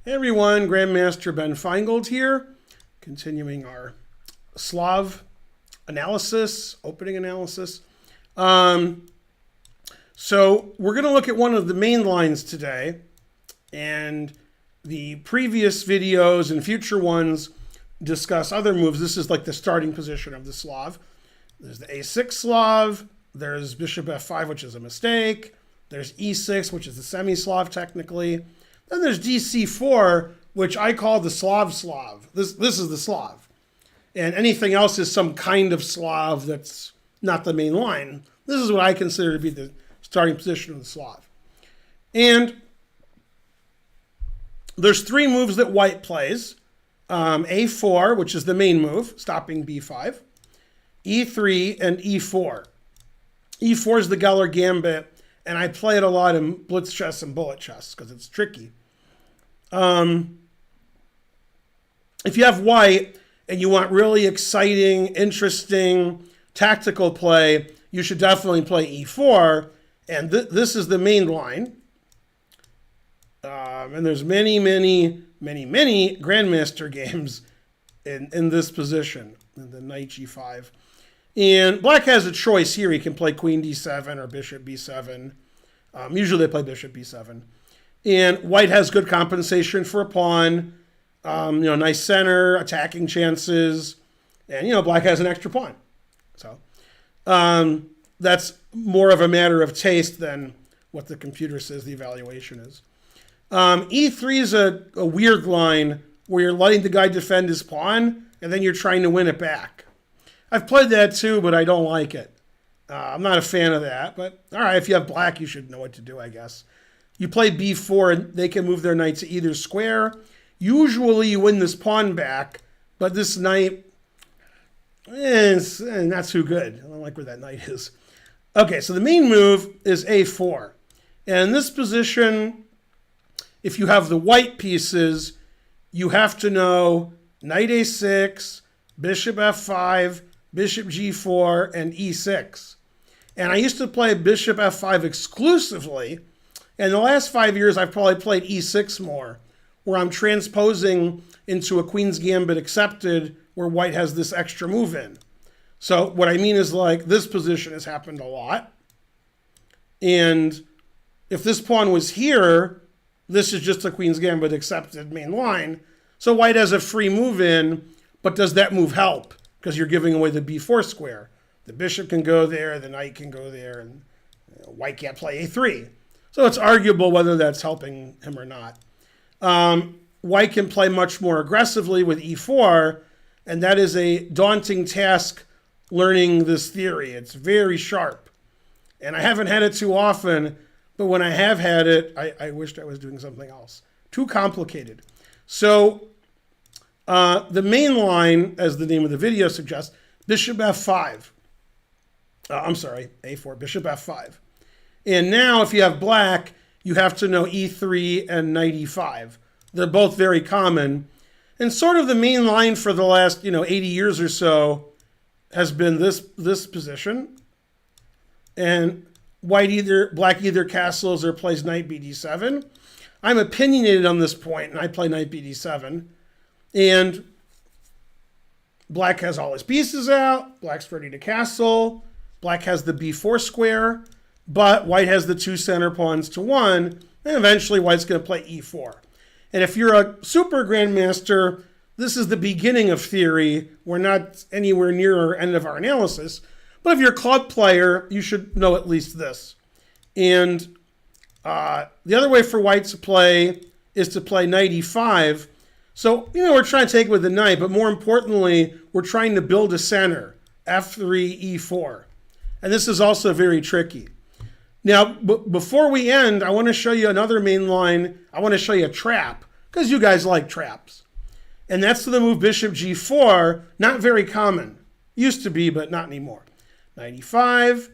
Hey everyone, Grandmaster Ben Feingold here, continuing our Slav analysis, opening analysis. So we're going to look at one of the main lines today, and the previous videos and future ones discuss other moves. This is like the starting position of the Slav. There's the A6 Slav, there's bishop f5, which is a mistake, there's e6, which is the semi-Slav technically. Then there's dc4, which I call the Slav. This is the Slav. And anything else is some kind of Slav that's not the main line. This is what I consider to be the starting position of the Slav. And there's three moves that white plays. A4, which is the main move, stopping b5. E3 and e4. E4 is the Geller gambit. And I play it a lot in blitz chess and bullet chess because it's tricky. If you have white and you want really exciting, interesting, tactical play, you should definitely play e4. And this is the main line. And there's many Grandmaster games in this position, in the knight g5. And black has a choice here. He can play queen d7 or bishop b7. Usually they play bishop b7. And white has good compensation for a pawn. Nice center, attacking chances. And, black has an extra pawn. So that's more of a matter of taste than what the computer says the evaluation is. E3 is a weird line where you're letting the guy defend his pawn, and then you're trying to win it back. I've played that too, but I don't like it. I'm not a fan of that, but all right, if you have black, you should know what to do, I guess. You play b4, and they can move their knight to either square. Usually you win this pawn back, but this knight is not too good. I don't like where that knight is. Okay, so the main move is a4. And in this position, if you have the white pieces, you have to know knight a6, bishop f5, bishop g4, and e6. And I used to play bishop f5 exclusively. And the last 5 years, I've probably played e6 more, where I'm transposing into a queen's gambit accepted, where white has this extra move in. So what I mean is, like, this position has happened a lot. And if this pawn was here, this is just a queen's gambit accepted main line. So white has a free move in, but does that move help? Because you're giving away the b4 square. The bishop can go there, the knight can go there, and white can't play a3. So it's arguable whether that's helping him or not. White can play much more aggressively with e4, and that is a daunting task learning this theory. It's very sharp. And I haven't had it too often, but when I have had it, I wished I was doing something else. Too complicated. So the main line, as the name of the video suggests, bishop f5. A4, bishop f5. And now if you have black, you have to know e3 and knight e5. They're both very common. And sort of the main line for the last 80 years or so has been this position. And black either castles or plays knight bd7. I'm opinionated on this point, and I play knight bd7. And black has all his pieces out. Black's ready to castle. Black has the b4 square, but white has the two center pawns to one, and eventually white's going to play e4. And if you're a super grandmaster, this is the beginning of theory. We're not anywhere near our end of our analysis. But if you're a club player, you should know at least this. And the other way for white to play is to play knight e5. So, we're trying to take it with the knight, but more importantly, we're trying to build a center, f3, e4. And this is also very tricky. Now, before we end, I want to show you another main line. I want to show you a trap, because you guys like traps. And that's the move bishop g4, not very common. Used to be, but not anymore. Knight e5,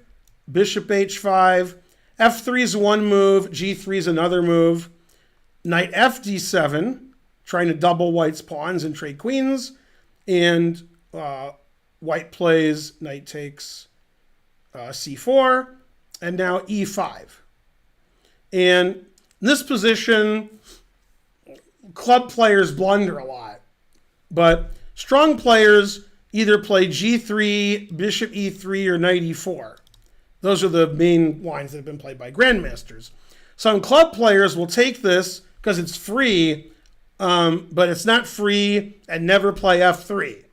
bishop h5, f3 is one move, g3 is another move. Knight f d7, trying to double white's pawns and trade queens. And white plays knight takes c4, and now e5. And in this position, club players blunder a lot. But strong players either play g3, bishop e3, or knight e4. Those are the main lines that have been played by grandmasters. Some club players will take this because it's free, but it's not free, and never play f3.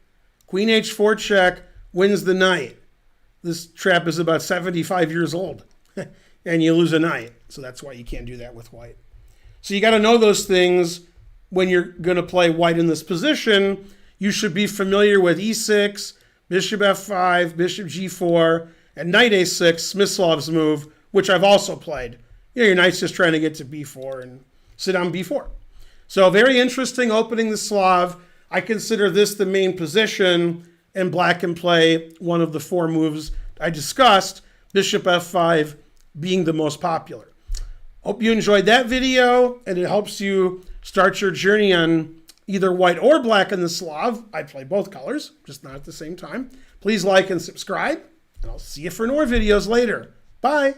Queen h4 check wins the knight. This trap is about 75 years old, and you lose a knight. So that's why you can't do that with white. So you got to know those things when you're going to play white in this position. You should be familiar with e6, bishop f5, bishop g4, and knight a6, Smyslov's move, which I've also played. You know, your knight's just trying to get to b4 and sit on b4. So very interesting opening the Slav. I consider this the main position, and black can play one of the 4 moves I discussed, bishop f5 being the most popular. Hope you enjoyed that video, and it helps you start your journey on either white or black in the Slav. I play both colors, just not at the same time. Please like and subscribe, and I'll see you for more videos later. Bye.